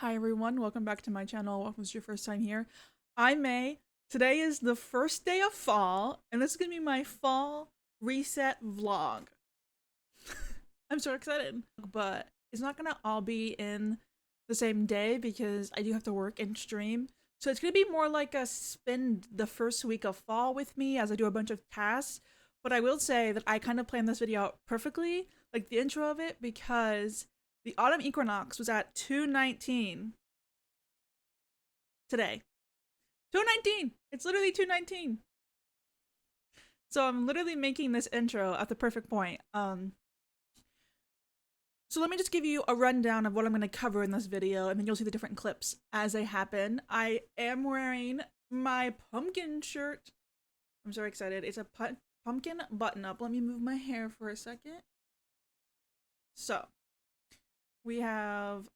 Hi everyone, welcome back to my channel. Welcome if it's your first time here. I'm May. Today is the first day of fall, and this is gonna be my fall reset vlog. I'm so excited, but it's not gonna all be in the same day because I do have to work and stream. So it's gonna be more like a spend the first week of fall with me as I do a bunch of tasks. But I will say that I kind of planned this video out perfectly, like the intro of it, because the autumn equinox was at 2:19 today. 2:19. It's literally 2:19. So I'm literally making this intro at the perfect point. So let me just give you a rundown of what I'm going to cover in this video, and then you'll see the different clips as they happen. I am wearing my pumpkin shirt. I'm so excited. It's a pumpkin button-up. Let me move my hair for a second. So we have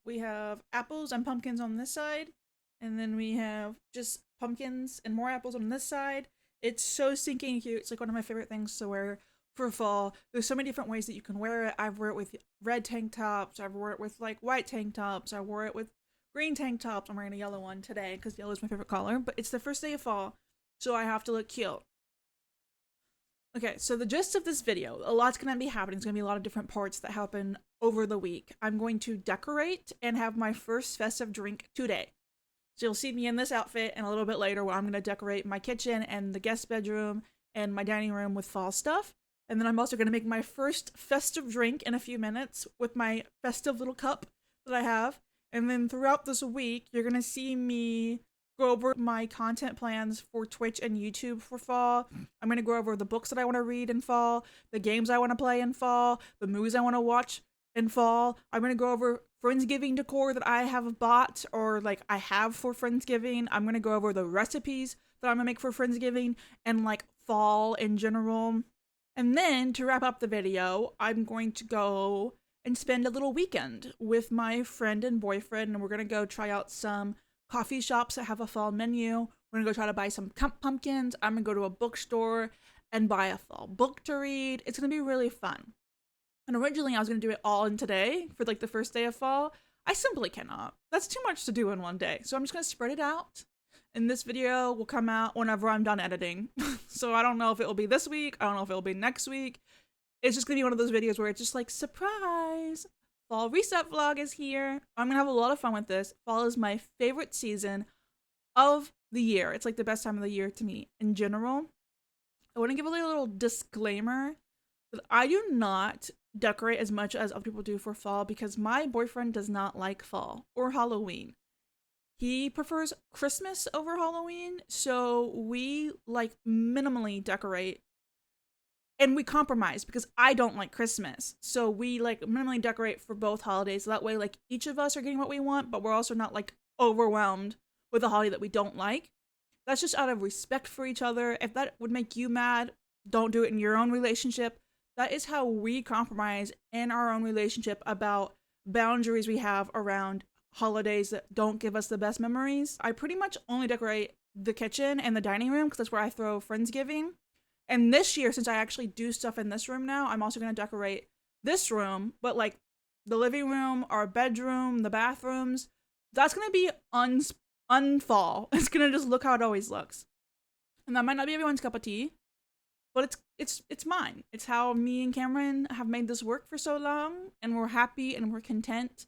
we have apples and pumpkins on this side, and then we have just pumpkins and more apples on this side. It's so stinking cute. It's like one of my favorite things to wear for fall. There's so many different ways that you can wear it. I've worn it with red tank tops. I've worn it with like white tank tops. I wore it with green tank tops. I'm wearing a yellow one today because yellow is my favorite color. But it's the first day of fall, so I have to look cute. Okay, so the gist of this video, a lot's gonna be happening. It's gonna be a lot of different parts that happen over the week. I'm going to decorate and have my first festive drink today. So you'll see me in this outfit and a little bit later where I'm gonna decorate my kitchen and the guest bedroom and my dining room with fall stuff. And then I'm also gonna make my first festive drink in a few minutes with my festive little cup that I have. And then throughout this week, you're gonna see me go over my content plans for Twitch and YouTube for fall. I'm going to go over the books that I want to read in fall, the games I want to play in fall, the movies I want to watch in fall. I'm going to go over Friendsgiving decor that I have bought or like I have for Friendsgiving. I'm going to go over the recipes that I'm going to make for Friendsgiving and like fall in general. And then to wrap up the video, I'm going to go and spend a little weekend with my friend and boyfriend, and we're going to go try out some coffee shops that have a fall menu. We're gonna go try to buy some pumpkins. I'm gonna go to a bookstore and buy a fall book to read. It's gonna be really fun. And originally I was gonna do it all in today for like the first day of fall. I simply cannot. That's too much to do in one day. So I'm just gonna spread it out. And this video will come out whenever I'm done editing. So I don't know if it will be this week. I don't know if it will be next week. It's just gonna be one of those videos where it's just like, surprise! Fall reset vlog is here. I'm gonna have a lot of fun with this. Fall is my favorite season of the year. It's like the best time of the year to me in general. I want to give a little disclaimer that I do not decorate as much as other people do for fall because my boyfriend does not like fall or Halloween. He prefers Christmas over Halloween, so we like minimally decorate and we compromise because I don't like Christmas. So we like minimally decorate for both holidays. So that way, like each of us are getting what we want, but we're also not like overwhelmed with a holiday that we don't like. That's just out of respect for each other. If that would make you mad, don't do it in your own relationship. That is how we compromise in our own relationship about boundaries we have around holidays that don't give us the best memories. I pretty much only decorate the kitchen and the dining room because that's where I throw Friendsgiving. And this year, since I actually do stuff in this room now, I'm also going to decorate this room, but like the living room, our bedroom, the bathrooms, that's going to be unfall. It's going to just look how it always looks. And that might not be everyone's cup of tea, but it's mine. It's how me and Cameron have made this work for so long, and we're happy and we're content.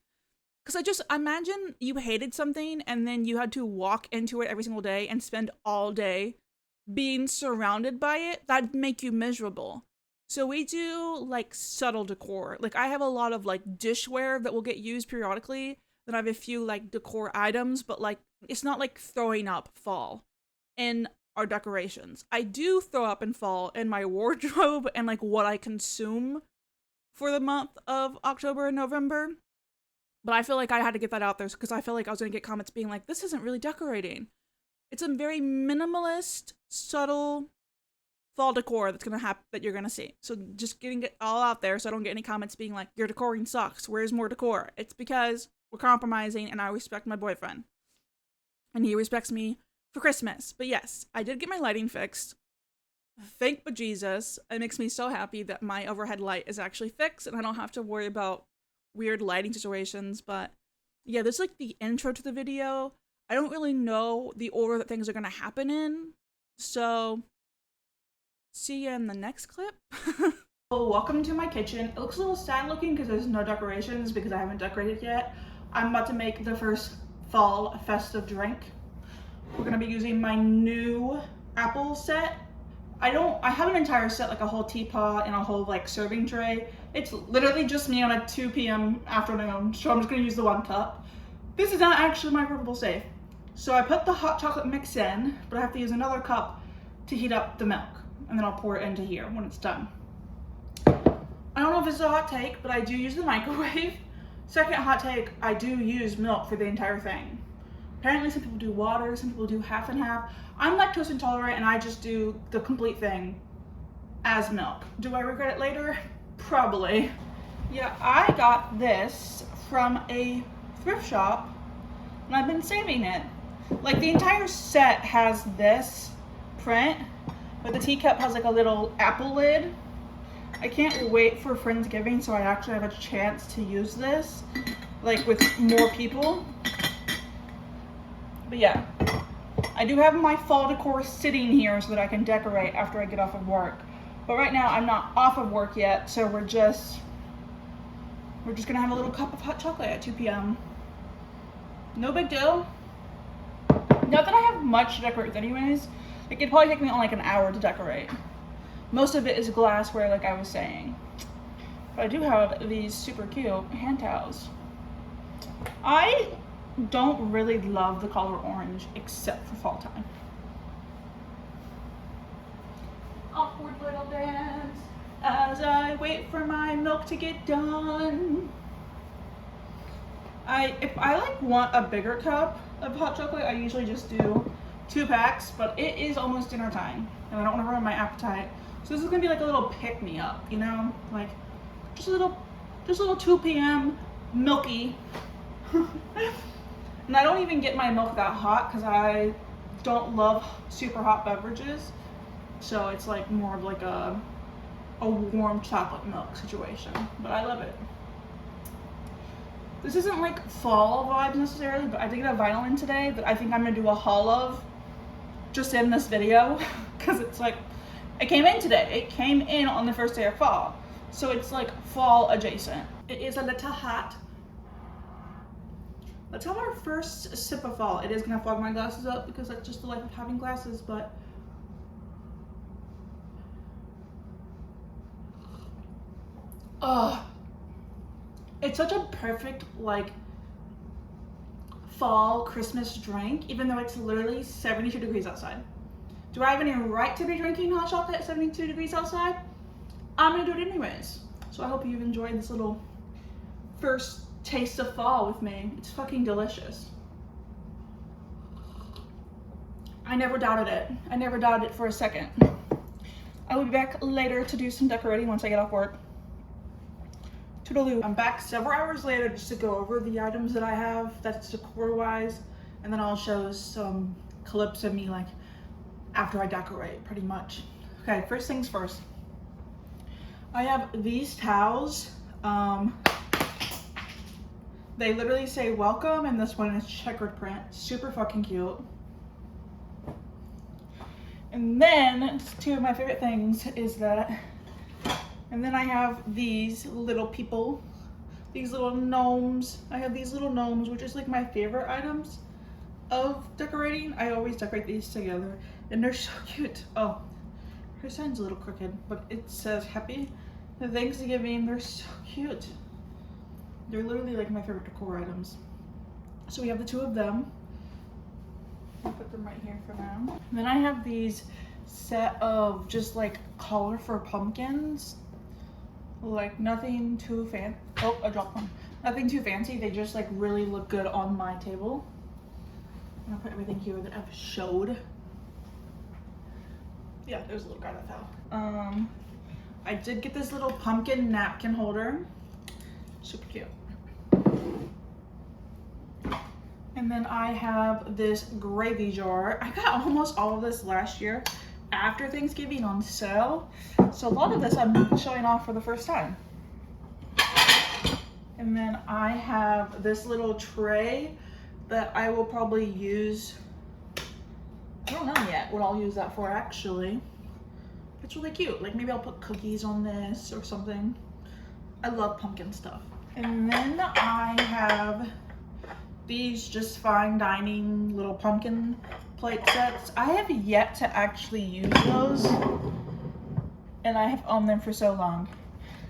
Because I just imagine you hated something and then you had to walk into it every single day and spend all day being surrounded by it. That'd make you miserable. So we do like subtle decor. Like I have a lot of like dishware that will get used periodically. Then I have a few like decor items, but like it's not like throwing up fall in our decorations. I do throw up in fall in my wardrobe and like what I consume for the month of October and November. But I feel like I had to get that out there because I feel like I was gonna get comments being like, this isn't really decorating. It's a very minimalist, subtle fall decor that's gonna happen that you're gonna see. So just getting it all out there so I don't get any comments being like, your decoring sucks. Where's more decor? It's because we're compromising and I respect my boyfriend. And he respects me for Christmas. But yes, I did get my lighting fixed. Thank bejesus. It makes me so happy that my overhead light is actually fixed and I don't have to worry about weird lighting situations. But yeah, this is like the intro to the video. I don't really know the order that things are gonna happen in, so see you in the next clip. Well, welcome to my kitchen. It looks a little sad looking because there's no decorations because I haven't decorated yet. I'm about to make the first fall festive drink. We're gonna be using my new apple set. I have an entire set, like a whole teapot and a whole like serving tray. It's literally just me on a 2 p.m. afternoon, so I'm just gonna use the 1 cup. This is not actually microwavable safe. So I put the hot chocolate mix in, but I have to use another cup to heat up the milk, and then I'll pour it into here when it's done. I don't know if it's a hot take, but I do use the microwave. Second hot take, I do use milk for the entire thing. Apparently some people do water, some people do half and half. I'm lactose intolerant and I just do the complete thing as milk. Do I regret it later? Probably. Yeah, I got this from a thrift shop and I've been saving it. Like the entire set has this print, but the teacup has like a little apple lid. I can't wait for Friendsgiving so I actually have a chance to use this, like with more people. But yeah, I do have my fall decor sitting here so that I can decorate after I get off of work. But right now I'm not off of work yet, so we're just gonna have a little cup of hot chocolate at 2 p.m. No big deal. Not that I have much to decorate with anyways. Like it'd probably take me only like an hour to decorate. Most of it is glassware like I was saying. But I do have these super cute hand towels. I don't really love the color orange except for fall time. Awkward little dance as I wait for my milk to get done. If I like want a bigger cup of hot chocolate, I usually just do 2 packs, but it is almost dinner time and I don't want to ruin my appetite. So this is gonna be like a little pick-me-up, you know? Like just a little 2 p.m. milky. And I don't even get my milk that hot because I don't love super hot beverages. So it's like more of like a warm chocolate milk situation, but I love it. This isn't like fall vibes necessarily, but I did get a vinyl in today that I think I'm gonna do a haul of just in this video because it's like, it came in today. It came in on the first day of fall. So it's like fall adjacent. It is a little hot. Let's have our first sip of fall. It is gonna fog my glasses up because that's just the life of having glasses, but it's such a perfect like fall Christmas drink, even though it's literally 72 degrees outside. Do I have any right to be drinking hot chocolate at 72 degrees outside? I'm gonna do it anyways. So I hope you've enjoyed this little first taste of fall with me. It's fucking delicious. I never doubted it. I never doubted it for a second. I will be back later to do some decorating once I get off work. Toodaloo. I'm back several hours later just to go over the items that I have that's decor wise, and then I'll show some clips of me like after I decorate pretty much. Okay, first things first. I have these towels. They literally say welcome, and this one is checkered print. Super fucking cute. And then 2 of my favorite things is that, and then I have these little people, these little gnomes. I have these little gnomes, which is like my favorite items of decorating. I always decorate these together and they're so cute. Oh, her sign's a little crooked, but it says Happy Thanksgiving. They're so cute. They're literally like my favorite decor items. So we have the 2 of them. I'll put them right here for now. And then I have these set of just like colorful pumpkins. Like nothing too fancy. Oh, I dropped one. Nothing too fancy. They just like really look good on my table. I'm gonna put everything here that I've showed. Yeah, there's a little guy that fell. I did get this little pumpkin napkin holder. Super cute. And then I have this gravy jar. I got almost all of this last year after Thanksgiving on sale. So a lot of this I'm showing off for the first time. And then I have this little tray that I will probably use. I don't know yet what I'll use that for actually. It's really cute. Like maybe I'll put cookies on this or something. I love pumpkin stuff. And then I have these just fine dining little pumpkin plate sets. I have yet to actually use those, and I have owned them for so long.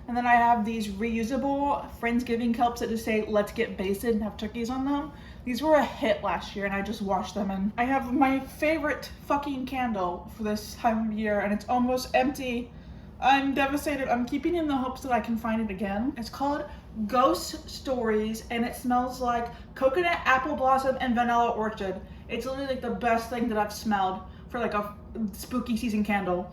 And then I have these reusable Friendsgiving cups that just say let's get basted and have turkeys on them. These were a hit last year and I just washed them, and I have my favorite fucking candle for this time of year and it's almost empty. I'm devastated. I'm keeping it in the hopes that I can find it again. It's called Ghost Stories and it smells like coconut, apple blossom, and vanilla orchid. It's literally like the best thing that I've smelled for like a spooky season candle.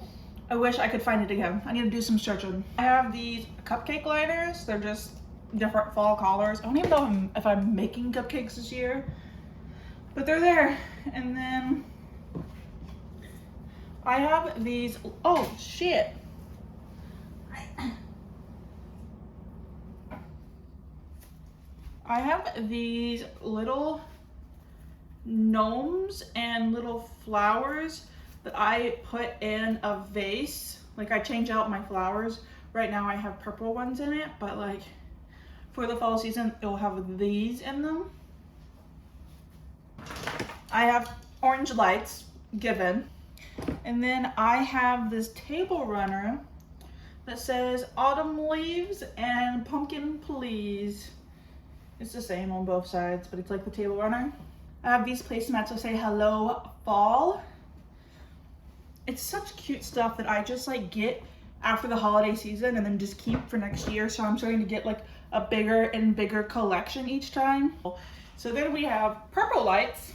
I wish I could find it again. I need to do some searching. I have these cupcake liners. They're just different fall colors. I don't even know if I'm making cupcakes this year, but they're there. And then I have these, oh shit. I have these little gnomes and little flowers that I put in a vase. Like I change out my flowers. Right now I have purple ones in it, but like for the fall season, it will have these in them. I have orange lights given. And then I have this table runner that says autumn leaves and pumpkin please. It's the same on both sides, but it's like the table runner. I have these placemats that say hello fall. It's such cute stuff that I just like get after the holiday season and then just keep for next year. So I'm starting to get like a bigger and bigger collection each time. So then we have purple lights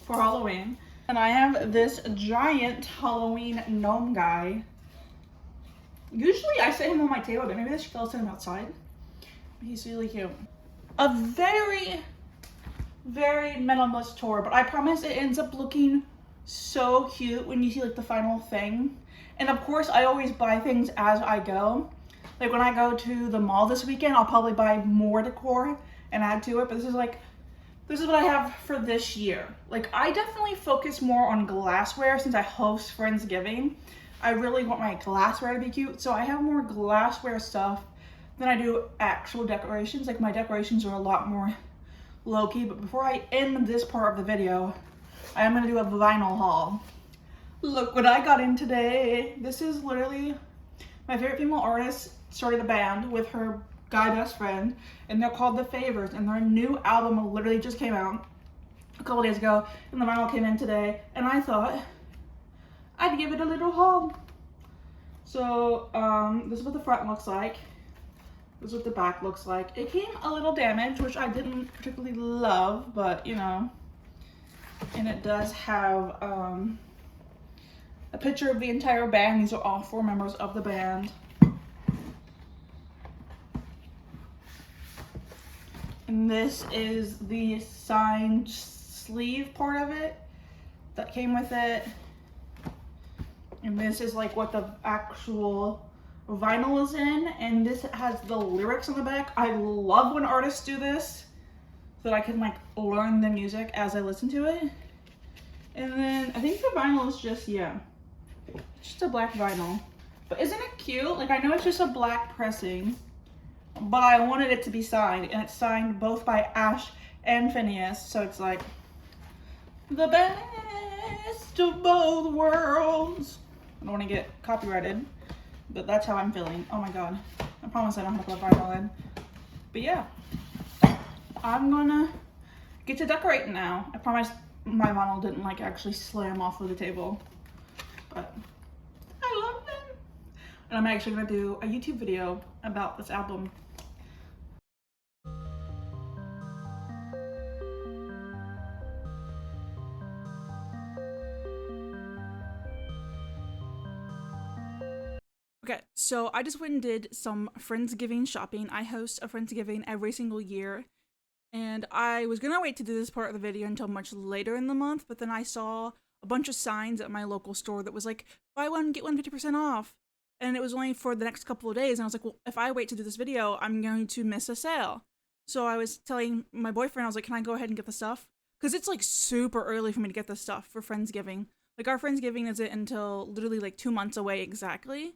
for Halloween. And I have this giant Halloween gnome guy. Usually I set him on my table, but maybe I should go set him outside. He's really cute. A very, very minimalist tour, but I promise it ends up looking so cute when you see like the final thing. And of course I always buy things as I go. Like when I go to the mall this weekend, I'll probably buy more decor and add to it, but this is what I have for this year. Like I definitely focus more on glassware since I host Friendsgiving. I really want my glassware to be cute, so I have more glassware stuff than I do actual decorations. Like my decorations are a lot more low-key, but before I end this part of the video, I am gonna do a vinyl haul. Look what I got in today. This is literally my favorite female artist started a band with her guy best friend, and they're called The Favors, and their new album literally just came out a couple days ago, and the vinyl came in today, and I thought I'd give it a little haul. So this is what the front looks like. This is what the back looks like. It came a little damaged, which I didn't particularly love, but you know. And it does have a picture of the entire band. These are all 4 members of the band. And this is the signed sleeve part of it that came with it. And this is like what the actual vinyl is in, and this has the lyrics on the back. I love when artists do this so that I can like learn the music as I listen to it. And then I think the vinyl is just, yeah, just a black vinyl. But isn't it cute? Like I know it's just a black pressing, but I wanted it to be signed, and it's signed both by Ash and Phineas, so it's like the best of both worlds. I don't want to get copyrighted, but that's how I'm feeling. Oh my god. I promise I don't have to put vinyl in. But yeah, I'm gonna get to decorating now. I promise my vinyl didn't like actually slam off of the table, but I love them. And I'm actually gonna do a YouTube video about this album. Okay, so I just went and did some Friendsgiving shopping. I host a Friendsgiving every single year, and I was gonna wait to do this part of the video until much later in the month, but then I saw a bunch of signs at my local store that was like, buy one, get one 50% off. and it was only for the next couple of days. And I was like, well, if I wait to do this video, I'm going to miss a sale. So I was telling my boyfriend, I was like, can I go ahead and get the stuff? Because it's like super early for me to get this stuff for Friendsgiving. Like our Friendsgiving isn't until literally like 2 months away exactly.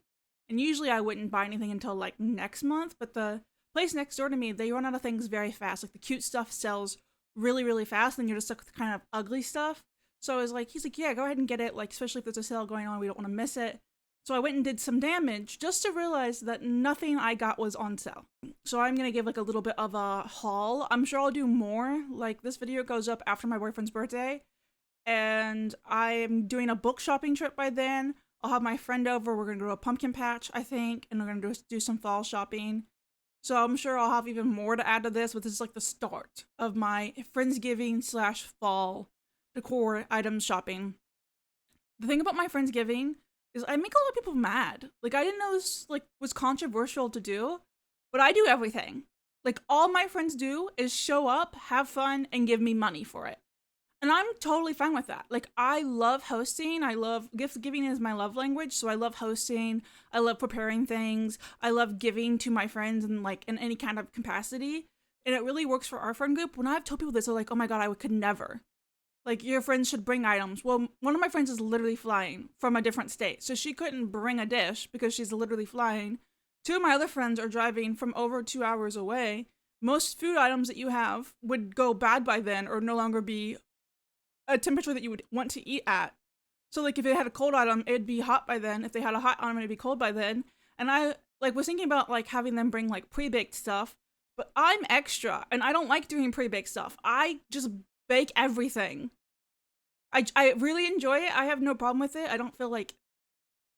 And usually I wouldn't buy anything until like next month, but the place next door to me, they run out of things very fast. Like the cute stuff sells really, really fast, and you're just stuck with kind of ugly stuff. So I was like, he's like, yeah, go ahead and get it, like, especially if there's a sale going on, we don't want to miss it. So I went and did some damage just to realize that nothing I got was on sale. So I'm going to give like a little bit of a haul. I'm sure I'll do more. Like this video goes up after my boyfriend's birthday, and I'm doing a book shopping trip by then. I'll have my friend over. We're going to go to a pumpkin patch, I think, and we're going to do some fall shopping. So I'm sure I'll have even more to add to this, but this is like the start of my Friendsgiving / fall decor items shopping. The thing about my Friendsgiving is I make a lot of people mad. Like I didn't know this like was controversial to do, but I do everything. Like all my friends do is show up, have fun, and give me money for it. And I'm totally fine with that. Like I love hosting. I love gift giving is my love language. So I love hosting. I love preparing things. I love giving to my friends in like in any kind of capacity. And it really works for our friend group. When I've told people this, they're like, oh my God, I could never. Like, your friends should bring items. Well, one of my friends is literally flying from a different state, so she couldn't bring a dish because she's literally flying. 2 of my other friends are driving from over 2 hours away. Most food items that you have would go bad by then or no longer be a temperature that you would want to eat at. So, like, if they had a cold item, it'd be hot by then. If they had a hot item, it'd be cold by then. And I, like, was thinking about, like, having them bring, like, pre-baked stuff, but I'm extra, and I don't like doing pre-baked stuff. I just bake everything. I really enjoy it. I have no problem with it. I don't feel like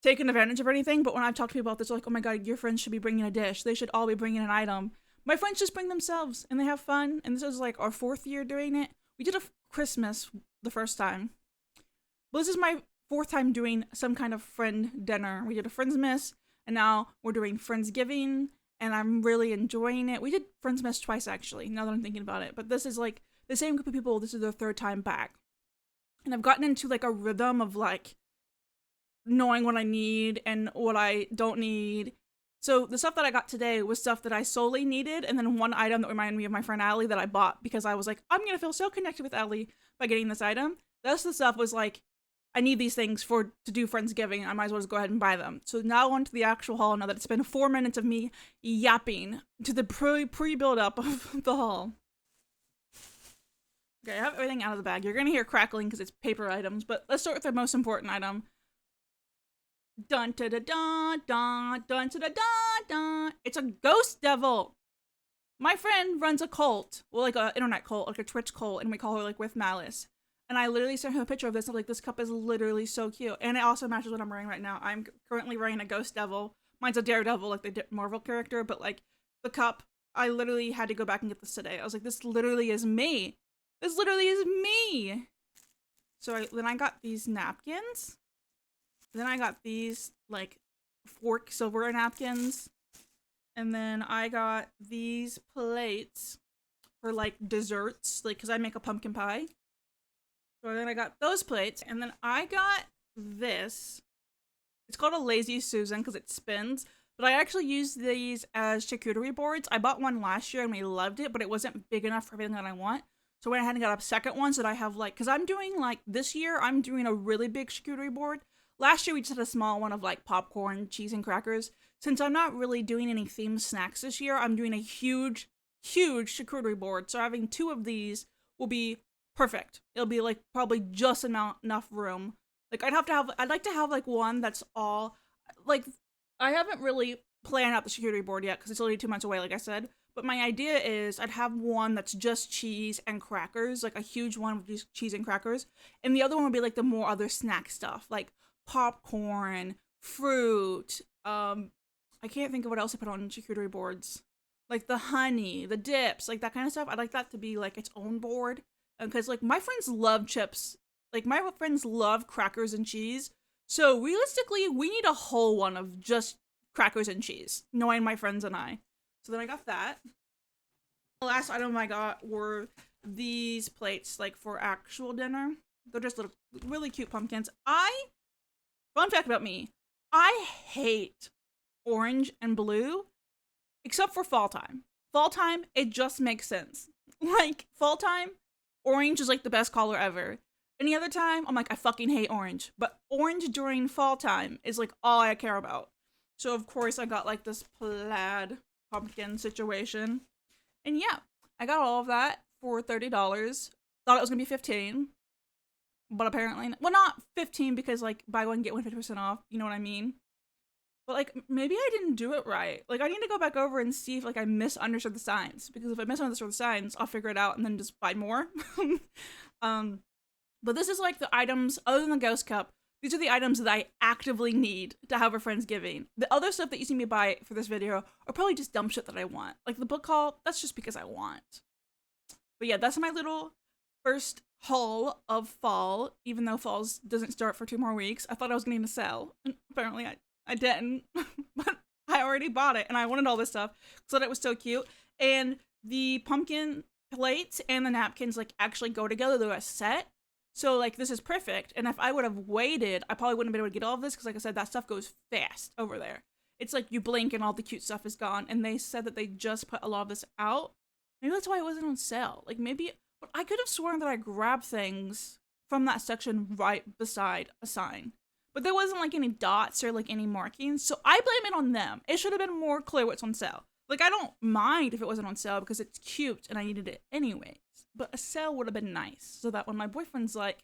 taken advantage of or anything, but when I've talked to people about this, they're like, oh my God, your friends should be bringing a dish. They should all be bringing an item. My friends just bring themselves, and they have fun, and this is like our 4th year doing it. We did a Christmas the first time. But this is my 4th time doing some kind of friend dinner. We did a Friendsmas, and now we're doing Friendsgiving, and I'm really enjoying it. We did Friendsmas twice, actually, now that I'm thinking about it. But this is like the same group of people. This is their 3rd time back. And I've gotten into like a rhythm of like knowing what I need and what I don't need. So the stuff that I got today was stuff that I solely needed, and then one item that reminded me of my friend Allie that I bought because I was like, I'm gonna feel so connected with Allie by getting this item. The rest of the stuff was like, I need these things to do Friendsgiving. I might as well just go ahead and buy them. So now on to the actual haul, now that it's been 4 minutes of me yapping to the pre-build up of the haul. Okay, I have everything out of the bag. You're gonna hear crackling because it's paper items, but let's start with the most important item. Dun da da da da dun da da da da. It's a ghost devil. My friend runs a cult, well, like an internet cult, like a Twitch cult, and we call her like With Malice. And I literally sent her a picture of this. I'm like, this cup is literally so cute, and it also matches what I'm wearing right now. I'm currently wearing a ghost devil. Mine's a daredevil, like the Marvel character, but like the cup, I literally had to go back and get this today. I was like, this literally is me. This literally is me. So then I got these napkins. Then I got these like fork silver napkins. And then I got these plates for like desserts, like because I make a pumpkin pie. So then I got those plates. And then I got this. It's called a Lazy Susan because it spins. But I actually use these as charcuterie boards. I bought one last year and we loved it, but it wasn't big enough for everything that I want. So I went ahead and got a second one so that I have like, because I'm doing like, this year I'm doing a really big charcuterie board. Last year we just had a small one of like popcorn, cheese, and crackers. Since I'm not really doing any themed snacks this year, I'm doing a huge, huge charcuterie board. So having 2 of these will be perfect. It'll be like probably just enough room. Like I'd like to have like one that's all, like I haven't really planned out the charcuterie board yet because it's only 2 months away, like I said. But my idea is I'd have one that's just cheese and crackers, like a huge one with just cheese and crackers. And the other one would be like the more other snack stuff, like popcorn, fruit. I can't think of what else I put on charcuterie boards. Like the honey, the dips, like that kind of stuff. I'd like that to be like its own board. Because like my friends love chips. Like my friends love crackers and cheese. So realistically, we need a whole one of just crackers and cheese, knowing my friends and I. So then I got that. The last item I got were these plates, like for actual dinner. They're just little, really cute pumpkins. Fun fact about me, I hate orange and blue, except for fall time. Fall time, it just makes sense. Like, fall time, orange is like the best color ever. Any other time, I'm like, I fucking hate orange. But orange during fall time is like all I care about. So of course I got like this plaid pumpkin situation. And yeah, I got all of that for $30. Thought it was gonna be 15, but apparently, well, not 15 because like buy one get one 50% off. You know what I mean? But like maybe I didn't do it right. Like I need to go back over and see if like I misunderstood the signs, because if I misunderstood the signs, I'll figure it out and then just buy more. But this is like the items other than the ghost cup. These are the items that I actively need to have a Friendsgiving. The other stuff that you see me buy for this video are probably just dumb shit that I want. Like the book haul, that's just because I want. But yeah, that's my little first haul of fall, even though falls doesn't start for 2 more weeks. I thought I was getting a sale, and apparently I didn't. But I already bought it, and I wanted all this stuff so that it was so cute. And the pumpkin plates and the napkins like actually go together. They're a set. So, like, this is perfect, and if I would have waited, I probably wouldn't have been able to get all of this, because, like I said, that stuff goes fast over there. It's like you blink and all the cute stuff is gone, and they said that they just put a lot of this out. Maybe that's why it wasn't on sale. Like, maybe, but I could have sworn that I grabbed things from that section right beside a sign. But there wasn't, like, any dots or, like, any markings, so I blame it on them. It should have been more clear what's on sale. Like, I don't mind if it wasn't on sale, because it's cute, and I needed it anyways. But a sale would have been nice, so that when my boyfriend's like,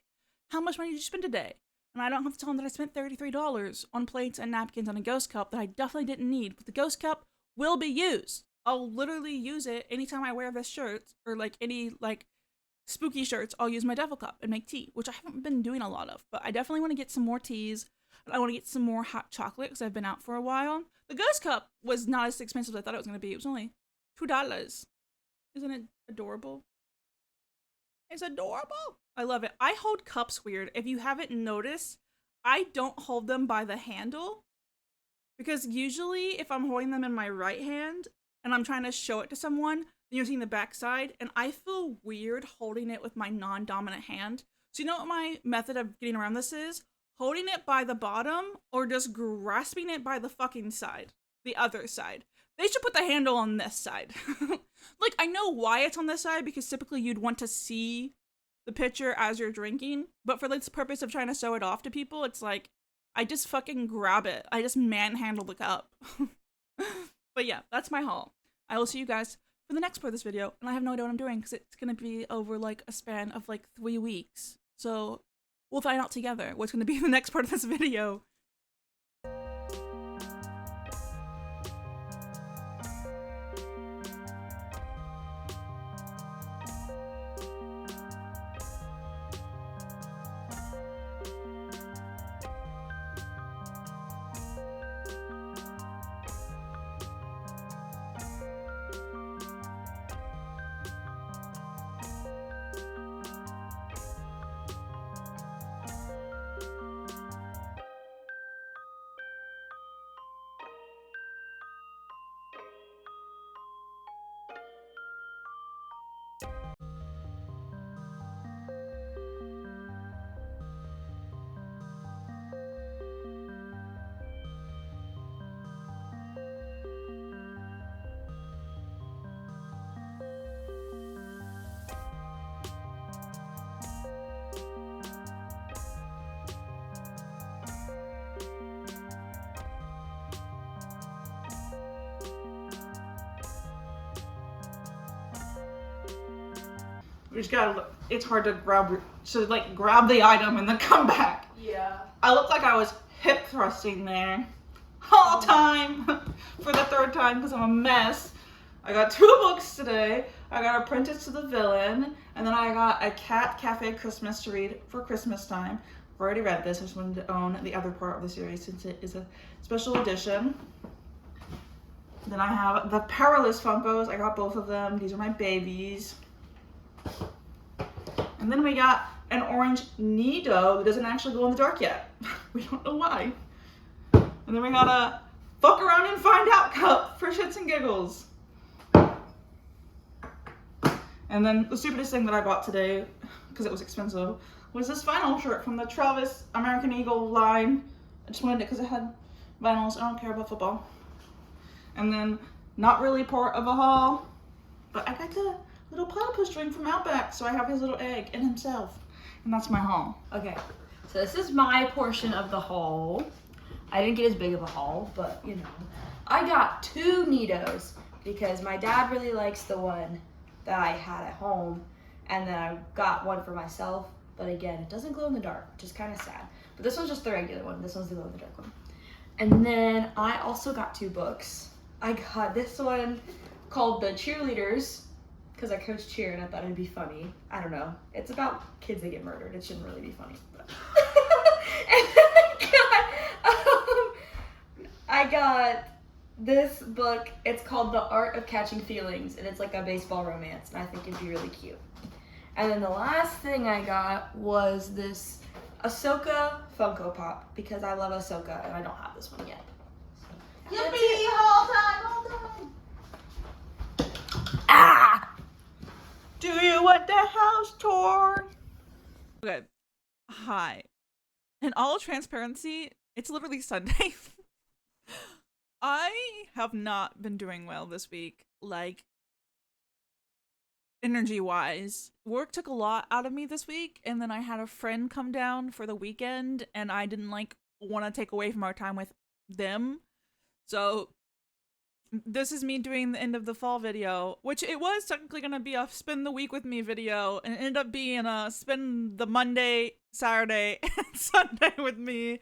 how much money did you spend today? And I don't have to tell him that I spent $33 on plates and napkins and a ghost cup that I definitely didn't need. But the ghost cup will be used. I'll literally use it anytime I wear this shirt, or like any like spooky shirts. I'll use my devil cup and make tea, which I haven't been doing a lot of. But I definitely want to get some more teas. I want to get some more hot chocolate because I've been out for a while. The ghost cup was not as expensive as I thought it was going to be. It was only $2. Isn't it adorable? It's adorable. I love it. I hold cups weird. If you haven't noticed, I don't hold them by the handle, because usually if I'm holding them in my right hand and I'm trying to show it to someone, then you're seeing the back side, and I feel weird holding it with my non-dominant hand. So you know what my method of getting around this is? Holding it by the bottom, or just grasping it by the fucking side. The other side. They should put the handle on this side. Like, I know why it's on this side, because typically you'd want to see the picture as you're drinking, but for this purpose of trying to show it off to people, it's like, I just fucking grab it. I just manhandle the cup. But yeah, that's my haul. I will see you guys for the next part of this video, and I have no idea what I'm doing, because it's gonna be over, like, a span of, like, 3 weeks. So, we'll find out together what's gonna be the next part of this video. We just gotta look. It's hard to grab the item and then come back. Yeah. I look like I was hip thrusting there. All time. For the 3rd time, because I'm a mess. I got 2 books today. I got Apprentice to the Villain, and then I got a Cat Cafe Christmas to read for Christmas time. I've already read this. I just wanted to own the other part of the series since it is a special edition. Then I have the Powerless Funkos. I got both of them. These are my babies. And then we got an orange Nido that doesn't actually glow in the dark yet. We don't know why. And then we got a fuck around and find out cup for shits and giggles. And then the stupidest thing that I bought today, because it was expensive, was this vinyl shirt from the Travis American Eagle line. I just wanted it because it had vinyls. I don't care about football. And then not really part of a haul, but I got the little platypus drink from Outback, so I have his little egg and himself. And that's my haul. Okay, so this is my portion of the haul. I didn't get as big of a haul, but you know. I got 2 Neatos because my dad really likes the one that I had at home, and then I got one for myself, but again, it doesn't glow in the dark, which is kind of sad. But this one's just the regular one. This one's the glow in the dark one. And then I also got 2 books. I got this one called The Cheerleaders, because I coach cheer and I thought it'd be funny. I don't know. It's about kids that get murdered. It shouldn't really be funny. But. And then I got this book. It's called The Art of Catching Feelings, and it's like a baseball romance, and I think it'd be really cute. And then the last thing I got was this Ahsoka Funko Pop, because I love Ahsoka, and I don't have this one yet. So, Yippee! Haul time! ah! Do you want the house tour? Okay. Hi. In all transparency, it's literally Sunday. I have not been doing well this week, like, energy-wise. Work took a lot out of me this week, and then I had a friend come down for the weekend, and I didn't, like, want to take away from our time with them. So this is me doing the end of the fall video, which it was technically going to be a spend the week with me video, and it ended up being a spend the Monday, Saturday, and Sunday with me.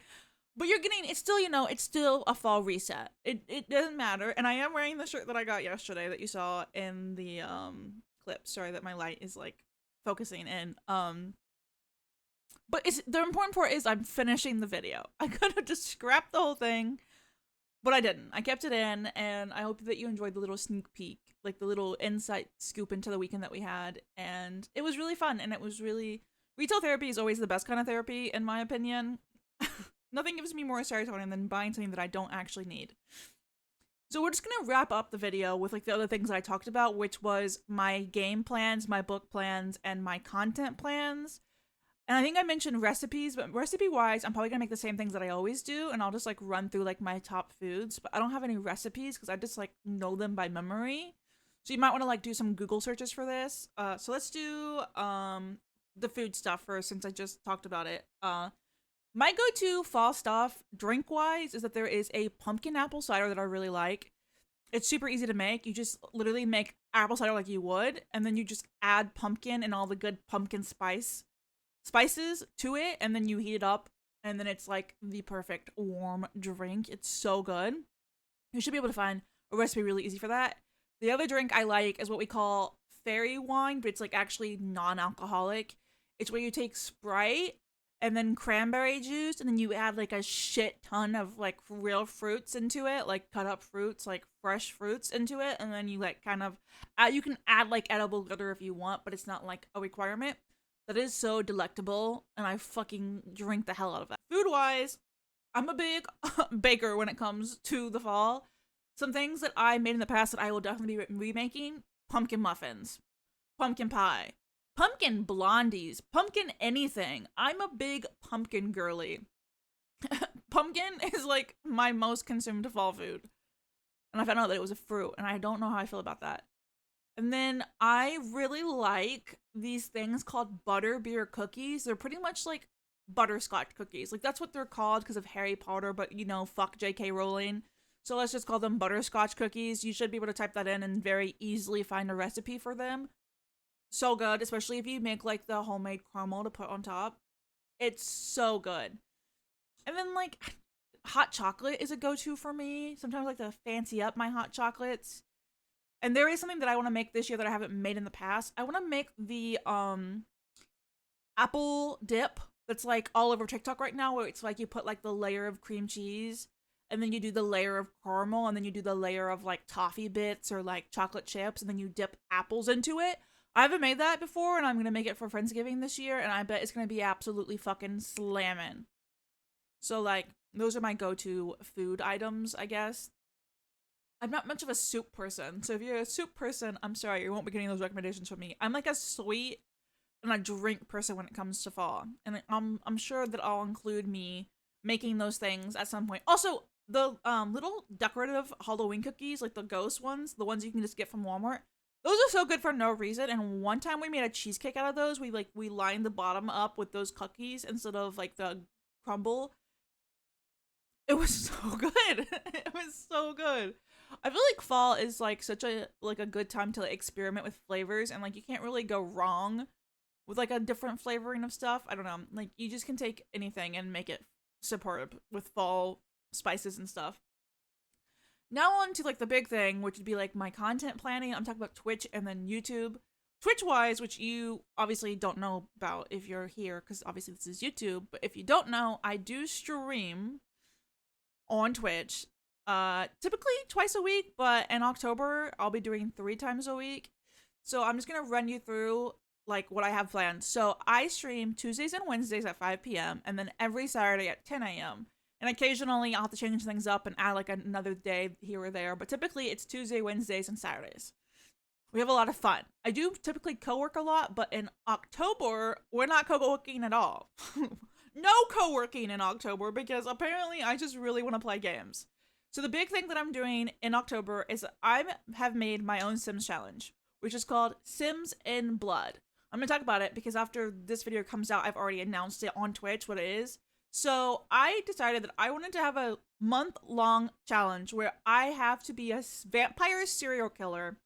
But you're getting, it's still, you know, it's still a fall reset. It doesn't matter. And I am wearing the shirt that I got yesterday that you saw in the clip. Sorry that my light is like focusing in. But the important part is I'm finishing the video. I could have just scrapped the whole thing, but I didn't. I kept it in, and I hope that you enjoyed the little sneak peek, like the little insight scoop into the weekend that we had. And it was really fun, and it was really... Retail therapy is always the best kind of therapy, in my opinion. Nothing gives me more serotonin than buying something that I don't actually need. So we're just going to wrap up the video with like the other things I talked about, which was my game plans, my book plans, and my content plans. And I think I mentioned recipes, but recipe-wise, I'm probably going to make the same things that I always do, and I'll just, like, run through, like, my top foods. But I don't have any recipes because I just, like, know them by memory. So you might want to, like, do some Google searches for this. So let's do the food stuff first, since I just talked about it. My go-to fall stuff, drink-wise, is that there is a pumpkin apple cider that I really like. It's super easy to make. You just literally make apple cider like you would, and then you just add pumpkin and all the good pumpkin spices to it, and then you heat it up, and then it's like the perfect warm drink. It's so good. You should be able to find a recipe really easy for that. The other drink I like is what we call fairy wine, but it's like actually non-alcoholic. It's where you take Sprite and then cranberry juice, and then you add like a shit ton of like real fruits into it, like cut up fruits, like fresh fruits into it, and then you like kind of you can add like edible glitter if you want, but it's not like a requirement. That is so delectable, and I fucking drink the hell out of that. Food-wise, I'm a big baker when it comes to the fall. Some things that I made in the past that I will definitely be remaking: pumpkin muffins, pumpkin pie, pumpkin blondies, pumpkin anything. I'm a big pumpkin girly. Pumpkin is like my most consumed fall food. And I found out that it was a fruit, and I don't know how I feel about that. And then I really like these things called butterbeer cookies. They're pretty much like butterscotch cookies. Like, that's what they're called because of Harry Potter, but, you know, fuck J.K. Rowling. So let's just call them butterscotch cookies. You should be able to type that in and very easily find a recipe for them. So good, especially if you make, like, the homemade caramel to put on top. It's so good. And then, like, hot chocolate is a go-to for me. Sometimes I like to fancy up my hot chocolates. And there is something that I want to make this year that I haven't made in the past. I want to make the apple dip that's like all over TikTok right now, where it's like you put like the layer of cream cheese, and then you do the layer of caramel, and then you do the layer of like toffee bits or like chocolate chips, and then you dip apples into it. I haven't made that before, and I'm going to make it for Friendsgiving this year, and I bet it's going to be absolutely fucking slamming. So like, those are my go-to food items, I guess. I'm not much of a soup person, so if you're a soup person, I'm sorry, you won't be getting those recommendations from me. I'm like a sweet and a drink person when it comes to fall, and I'm sure that I'll include me making those things at some point. Also, the little decorative Halloween cookies, like the ghost ones, the ones you can just get from Walmart. Those are so good for no reason. And one time we made a cheesecake out of those. We lined the bottom up with those cookies instead of like the crumble. It was so good. It was so good. I feel like fall is like such a good time to like, experiment with flavors, and like you can't really go wrong with like a different flavoring of stuff. I don't know. Like you just can take anything and make it superb with fall spices and stuff. Now on to like the big thing, which would be like my content planning. I'm talking about Twitch and then YouTube. Twitch wise, which you obviously don't know about if you're here, because obviously this is YouTube. But if you don't know, I do stream on Twitch, typically twice a week. But in October, I'll be doing 3 times a week. So I'm just gonna run you through like what I have planned. So I stream Tuesdays and Wednesdays at 5 p.m. and then every Saturday at 10 a.m. And occasionally I'll have to change things up and add like another day here or there. But typically it's Tuesday, Wednesdays, and Saturdays. We have a lot of fun. I do typically co-work a lot, but in October, we're not co-working at all. No co-working in October because apparently I just really want to play games. So the big thing that I'm doing in October is I have made my own Sims challenge, which is called Sims in Blood. I'm going to talk about it because after this video comes out, I've already announced it on Twitch what it is. So I decided that I wanted to have a month-long challenge where I have to be a vampire serial killer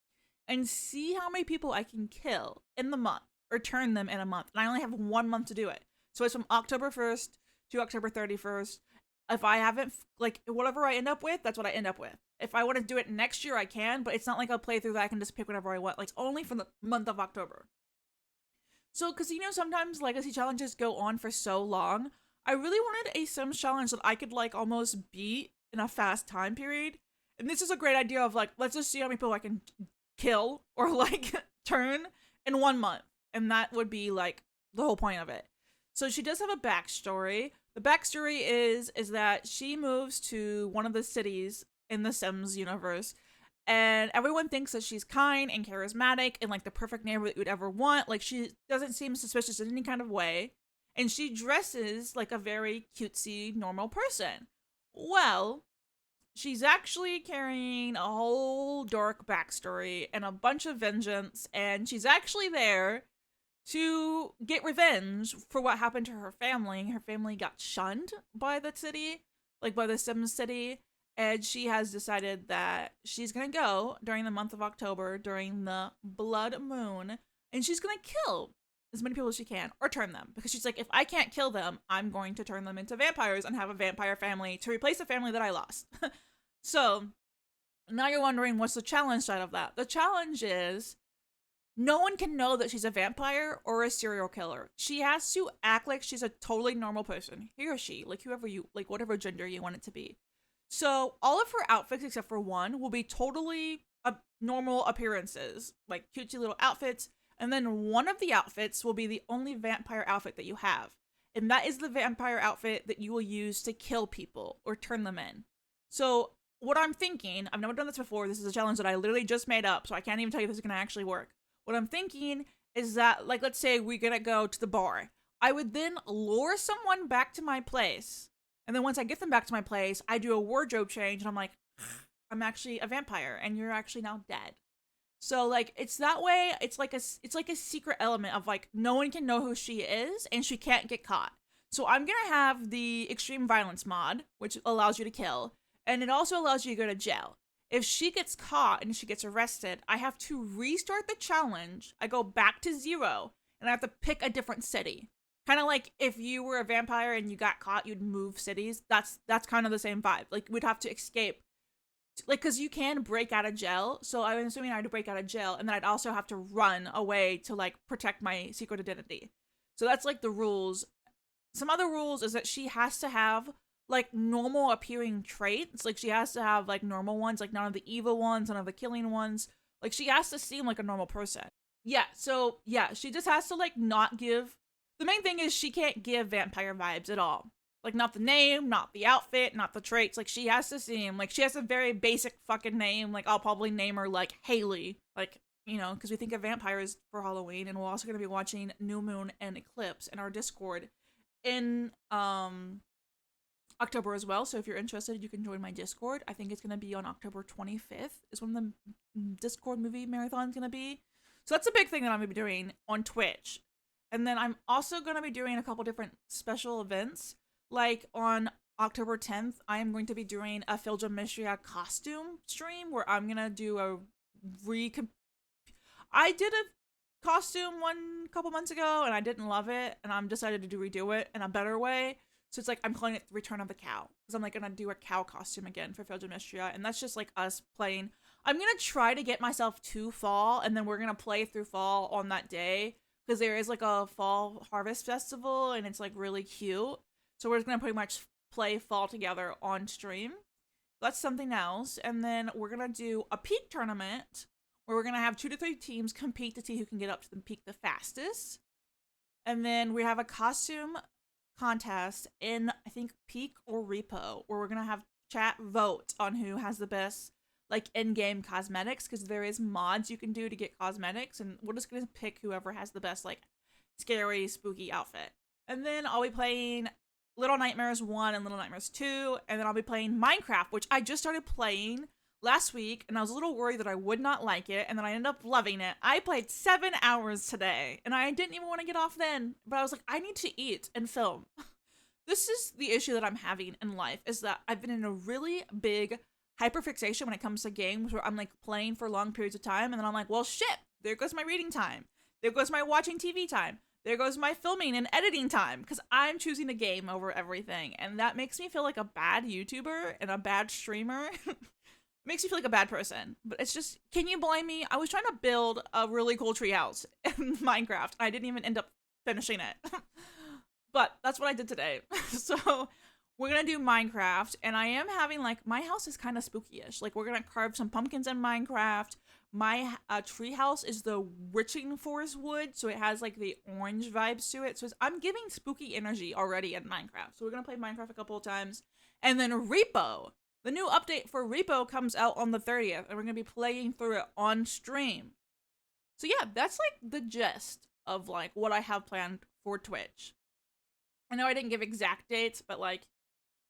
and see how many people I can kill in the month or turn them in a month. And I only have 1 month to do it. So it's from October 1st to October 31st. If I haven't, like, whatever I end up with, that's what I end up with. If I want to do it next year, I can, but it's not like a playthrough that I can just pick whatever I want. Like, it's only for the month of October. So, because, you know, sometimes legacy challenges go on for so long. I really wanted a Sims challenge that I could, like, almost beat in a fast time period. And this is a great idea of, like, let's just see how many people I can kill or, like, turn in 1 month. And that would be, like, the whole point of it. So she does have a backstory. The backstory is that she moves to one of the cities in the Sims universe, and everyone thinks that she's kind and charismatic and like the perfect neighbor that you would ever want. Like she doesn't seem suspicious in any kind of way, and she dresses like a very cutesy normal person. Well, she's actually carrying a whole dark backstory and a bunch of vengeance, and she's actually there to get revenge for what happened to her family. Her family got shunned by the city, like by the Sims city, and she has decided that she's gonna go during the month of October, during the blood moon, and she's gonna kill as many people as she can, or turn them, because she's like, if I can't kill them, I'm going to turn them into vampires and have a vampire family to replace the family that I lost. So, now you're wondering, what's the challenge side of that? The challenge is no one can know that she's a vampire or a serial killer. She has to act like she's a totally normal person. He or she, like whoever you, like whatever gender you want it to be. So all of her outfits, except for one, will be totally normal appearances, like cutesy little outfits. And then one of the outfits will be the only vampire outfit that you have. And that is the vampire outfit that you will use to kill people or turn them in. So what I'm thinking, I've never done this before. This is a challenge that I literally just made up, so I can't even tell you if this is going to actually work. What I'm thinking is that, like, let's say we're gonna go to the bar. I would then lure someone back to my place. And then once I get them back to my place, I do a wardrobe change and I'm like, I'm actually a vampire and you're actually now dead. So, like, it's that way. It's like a secret element of, like, no one can know who she is and she can't get caught. So I'm gonna have the extreme violence mod, which allows you to kill. And it also allows you to go to jail. If she gets caught and she gets arrested, I have to restart the challenge. I go back to 0 and I have to pick a different city. Kind of like if you were a vampire and you got caught, you'd move cities. That's kind of the same vibe. Like we'd have to escape. Like, cause you can break out of jail. So I'm assuming I had to break out of jail, and then I'd also have to run away to like protect my secret identity. So that's like the rules. Some other rules is that she has to have like normal appearing traits. Like she has to have like normal ones, like none of the evil ones, none of the killing ones. Like she has to seem like a normal person. Yeah, so yeah, she just has to like not give. The main thing is she can't give vampire vibes at all. Like not the name, not the outfit, not the traits. Like she has to seem like she has a very basic fucking name. Like I'll probably name her like Haley. Like, you know, because we think of vampires for Halloween, and we're also gonna be watching New Moon and Eclipse in our Discord in October as well. So if you're interested, you can join my Discord. I think it's going to be on October 25th is when the Discord movie marathon is going to be. So that's a big thing that I'm going to be doing on Twitch. And then I'm also going to be doing a couple different special events. Like on October 10th, I am going to be doing a Filja Mishra costume stream where I'm going to do a I did a costume one couple months ago and I didn't love it, and I'm decided to redo it in a better way. So it's like I'm calling it Return of the Cow because I'm like gonna do a cow costume again for Filja Mishra, and that's just like us playing. I'm gonna try to get myself to fall, and then we're gonna play through fall on that day because there is like a fall harvest festival and it's like really cute. So we're just gonna pretty much play fall together on stream. That's something else, and then we're gonna do a peak tournament where we're gonna have 2 to 3 teams compete to see who can get up to the peak the fastest. And then we have a costume contest in, I think, Peak or Repo, where we're gonna have chat vote on who has the best like in-game cosmetics, because there is mods you can do to get cosmetics, and we're just gonna pick whoever has the best like scary spooky outfit. And then I'll be playing Little Nightmares 1 and Little Nightmares 2, and then I'll be playing Minecraft, which I just started playing last week, and I was a little worried that I would not like it, and then I ended up loving it. I played 7 hours today, and I didn't even want to get off then, but I was like, I need to eat and film. This is the issue that I'm having in life, is that I've been in a really big hyperfixation when it comes to games where I'm like playing for long periods of time, and then I'm like, well, shit, there goes my reading time. There goes my watching TV time. There goes my filming and editing time, because I'm choosing the game over everything, and that makes me feel like a bad YouTuber and a bad streamer. Makes me feel like a bad person, but it's just, can you blame me? I was trying to build a really cool treehouse in Minecraft, and I didn't even end up finishing it. But that's what I did today. So we're gonna do Minecraft, and I am having like, my house is kind of spooky-ish. Like we're gonna carve some pumpkins in Minecraft. My treehouse is the witching forest wood, so it has like the orange vibes to it. So I'm giving spooky energy already in Minecraft. So we're gonna play Minecraft a couple of times, and then Repo. The new update for Repo comes out on the 30th, and we're going to be playing through it on stream. So yeah, that's like the gist of like what I have planned for Twitch. I know I didn't give exact dates, but like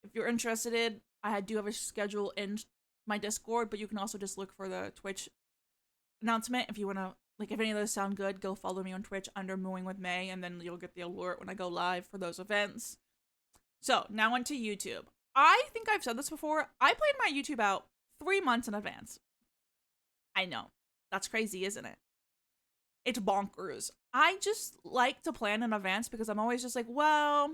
if you're interested, I do have a schedule in my Discord, but you can also just look for the Twitch announcement if you want to, like if any of those sound good, go follow me on Twitch under Mooing with May, and then you'll get the alert when I go live for those events. So now onto YouTube. I think I've said this before. I played my YouTube out 3 months in advance. I know. That's crazy, isn't it? It's bonkers. I just like to plan in advance because I'm always just like, well,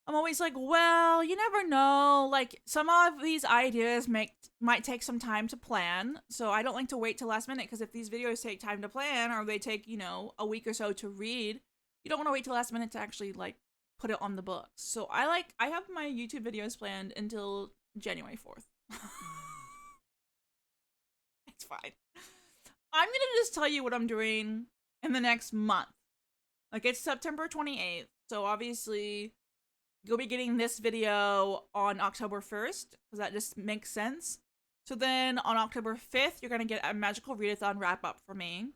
you never know. Like, some of these ideas might take some time to plan. So I don't like to wait till last minute, because if these videos take time to plan, or they take, you know, a week or so to read, you don't want to wait till last minute to actually like put it on the books. So I have my YouTube videos planned until January 4th. It's fine. I'm gonna just tell you what I'm doing in the next month. Like, it's September 28th, so obviously you'll be getting this video on October 1st, because that just makes sense. So then on October 5th, you're gonna get a Magical Readathon wrap-up for me.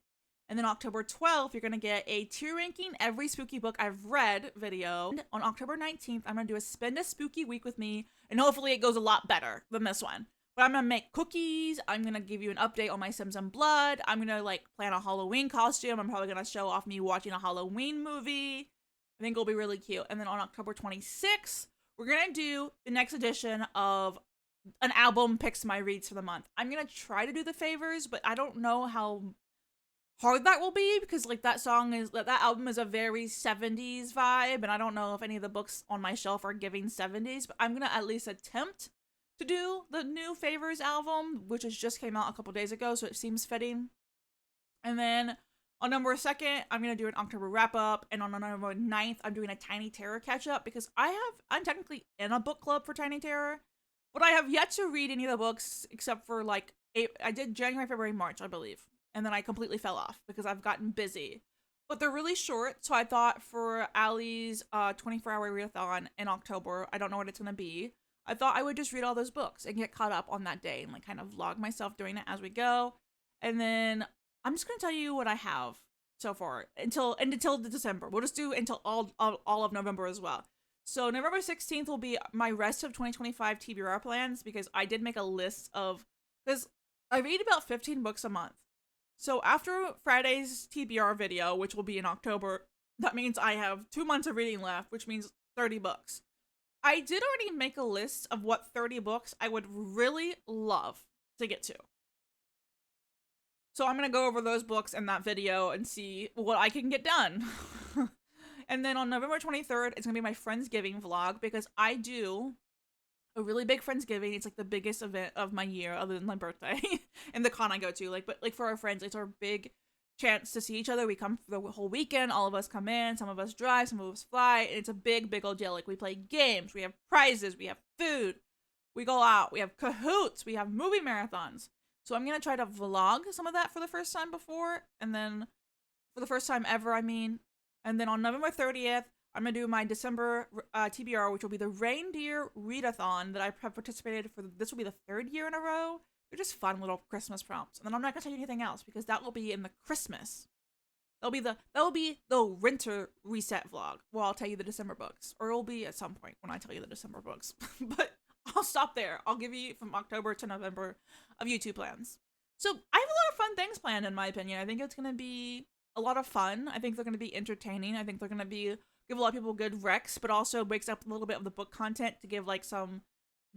And then October 12th, you're going to get a tier ranking every spooky book I've read video. And on October 19th, I'm going to do a spend a spooky week with me, and hopefully it goes a lot better than this one. But I'm going to make cookies. I'm going to give you an update on my Sims and Blood. I'm going to like plan a Halloween costume. I'm probably going to show off me watching a Halloween movie. I think it'll be really cute. And then on October 26th, we're going to do the next edition of an album picks my reads for the month. I'm going to try to do the favors, but I don't know how hard that will be, because like that album is a very 70s vibe, and I don't know if any of the books on my shelf are giving 70s, but I'm gonna at least attempt to do the new Favors album, which has just came out a couple days ago, so it seems fitting. And then on November 2nd, I'm gonna do an October wrap up, and on November 9th, I'm doing a Tiny Terror catch up, because I'm technically in a book club for Tiny Terror, but I have yet to read any of the books except for like I did January, February, March, I believe. And then I completely fell off because I've gotten busy. But they're really short, so I thought for Allie's 24-hour readathon in October, I don't know what it's going to be, I thought I would just read all those books and get caught up on that day and like kind of vlog myself doing it as we go. And then I'm just going to tell you what I have so far until December. We'll just do until all of November as well. So November 16th will be my rest of 2025 TBR plans because I did make a list of, because I read about 15 books a month. So after Friday's TBR video, which will be in October, that means I have 2 months of reading left, which means 30 books. I did already make a list of what 30 books I would really love to get to. So I'm going to go over those books in that video and see what I can get done. And then on November 23rd, it's going to be my Friendsgiving vlog because I do a really big Friendsgiving. It's like the biggest event of my year other than my birthday and the con I go to. Like, but like for our friends, it's our big chance to see each other. We come for the whole weekend. All of us come in. Some of us drive. Some of us fly. And it's a big, big old deal. Like we play games. We have prizes. We have food. We go out. We have cahoots. We have movie marathons. So I'm going to try to vlog some of that for the first time before. And then for the first time ever, I mean. And then on November 30th, I'm going to do my December TBR, which will be the Reindeer Readathon that I have participated for. This will be the 3rd year in a row. They're just fun little Christmas prompts. And then I'm not going to tell you anything else because that will be in the Christmas. That will be the winter reset vlog where I'll tell you the December books. Or it will be at some point when I tell you the December books. But I'll stop there. I'll give you from October to November of YouTube plans. So I have a lot of fun things planned in my opinion. I think it's going to be a lot of fun. I think they're going to be entertaining. I think they're going to be give a lot of people good recs, but also breaks up a little bit of the book content to give like some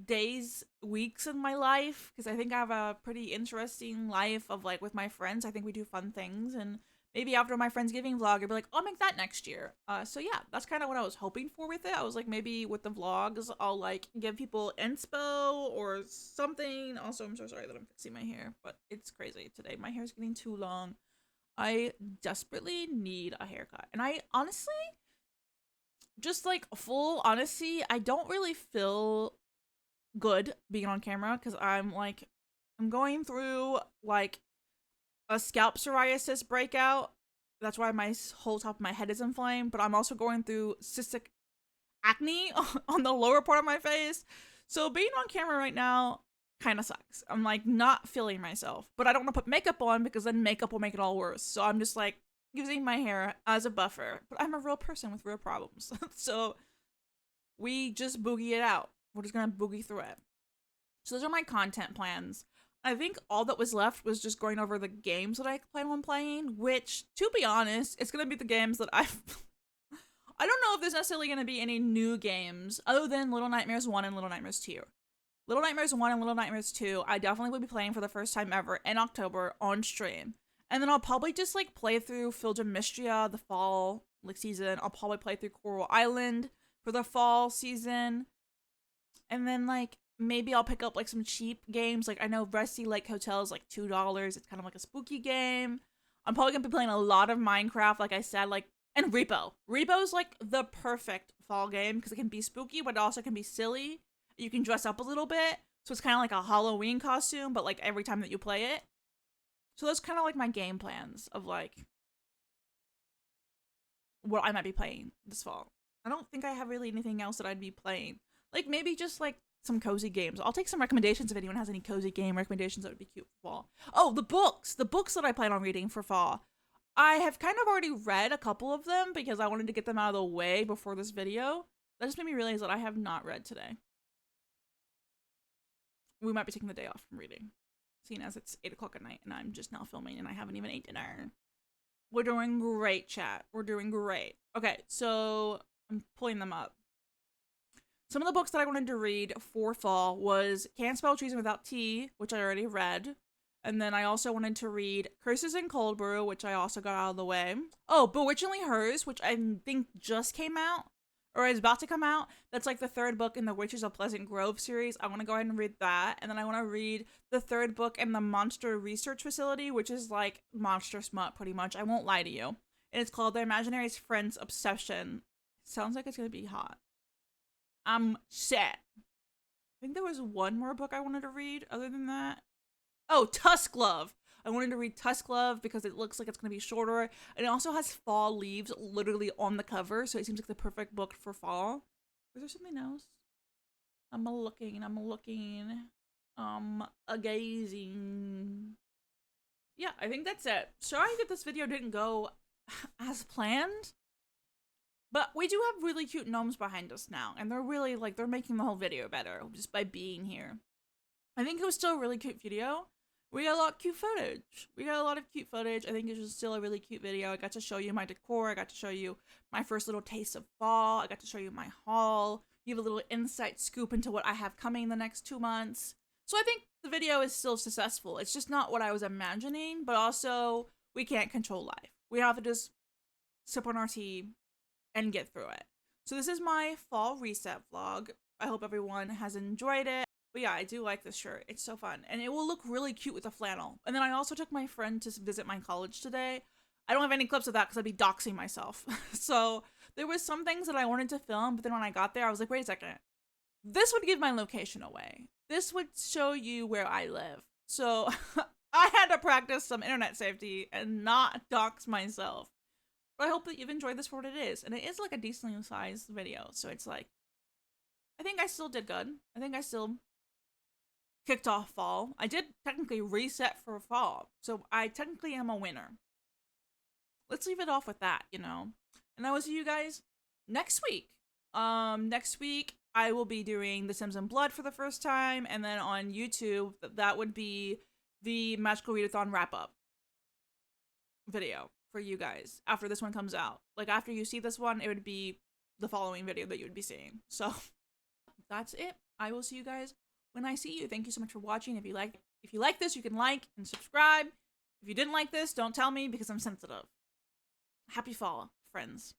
days, weeks in my life, because I think I have a pretty interesting life of like with my friends. I think we do fun things, and maybe after my Friendsgiving vlog, I'll be like, I'll make that next year. So yeah, that's kind of what I was hoping for with it. I was like, maybe with the vlogs, I'll like give people inspo or something. Also, I'm so sorry that I'm fixing my hair, but it's crazy today. My hair's getting too long. I desperately need a haircut, and I honestly, just like full honesty, I don't really feel good being on camera because I'm going through like a scalp psoriasis breakout. That's why my whole top of my head is inflamed, but I'm also going through cystic acne on the lower part of my face. So being on camera right now kind of sucks. I'm like not feeling myself, but I don't want to put makeup on because then makeup will make it all worse. So I'm just like using my hair as a buffer, but I'm a real person with real problems. So we just boogie it out. We're just gonna boogie through it. So those are my content plans. I think all that was left was just going over the games that I plan on playing, which, to be honest, it's gonna be the games that I don't know if there's necessarily gonna be any new games other than Little Nightmares 1 and Little Nightmares 2. Little Nightmares 1 and Little Nightmares 2, I definitely will be playing for the first time ever in October on stream. And then I'll probably just like play through Philja Mystria, the fall like season. I'll probably play through Coral Island for the fall season. And then like maybe I'll pick up like some cheap games. Like I know Rusty Lake Hotel is like $2. It's kind of like a spooky game. I'm probably gonna be playing a lot of Minecraft, like I said, like and Repo. Repo's like the perfect fall game because it can be spooky, but it also can be silly. You can dress up a little bit, so it's kind of like a Halloween costume, but like every time that you play it. So that's kind of like my game plans of like what I might be playing this fall. I don't think I have really anything else that I'd be playing. Like maybe just like some cozy games. I'll take some recommendations if anyone has any cozy game recommendations that would be cute for fall. Oh, the books that I plan on reading for fall. I have kind of already read a couple of them because I wanted to get them out of the way before this video. That just made me realize that I have not read today. We might be taking the day off from reading, seeing as it's 8 o'clock at night and I'm just now filming and I haven't even ate dinner. We're doing great, chat. We're doing great. Okay, so I'm pulling them up. Some of the books that I wanted to read for fall was Can't Spell Treason Without Tea, which I already read. And then I also wanted to read Curses in Cold Brew, which I also got out of the way. Oh, Bewitchingly Hers, which I think just came out, or is about to come out. That's like the 3rd book in the Witches of Pleasant Grove series. I want to go ahead and read that. And then I want to read the 3rd book in the Monster Research Facility, which is like monster smut, pretty much. I won't lie to you. And it's called The Imaginary Friend's Obsession. Sounds like it's going to be hot. I'm set. I think there was one more book I wanted to read other than that. Oh, Tusk Love. I wanted to read Tusk Love because it looks like it's going to be shorter. And it also has fall leaves literally on the cover. So it seems like the perfect book for fall. Is there something else? I'm looking. A gazing. Yeah, I think that's it. Sorry that this video didn't go as planned. But we do have really cute gnomes behind us now, and they're really, like, they're making the whole video better just by being here. I think it was still a really cute video. We got a lot of cute footage. I think it was still a really cute video. I got to show you my decor. I got to show you my first little taste of fall. I got to show you my haul. You have a little insight scoop into what I have coming in the next 2 months. So I think the video is still successful. It's just not what I was imagining, but also we can't control life. We have to just sip on our tea and get through it. So this is my fall reset vlog. I hope everyone has enjoyed it. But yeah, I do like this shirt. It's so fun. And it will look really cute with a flannel. And then I also took my friend to visit my college today. I don't have any clips of that because I'd be doxing myself. So there was some things that I wanted to film, but then when I got there, I was like, wait a second. This would give my location away. This would show you where I live. So I had to practice some internet safety and not dox myself. But I hope that you've enjoyed this for what it is. And it is like a decently sized video. So it's like, I think I still did good. I think I still kicked off fall. I did technically reset for fall, so I technically am a winner. Let's leave it off with that, you know. And I will see you guys next week. Next week I will be doing The Sims in Blood for the first time, and then on YouTube that would be the Magical Readathon wrap up video for you guys after this one comes out. Like after you see this one, it would be the following video that you would be seeing. So that's it. I will see you guys when I see you. Thank you so much for watching. If you like this, you can like and subscribe. If you didn't like this, don't tell me because I'm sensitive. Happy fall, friends.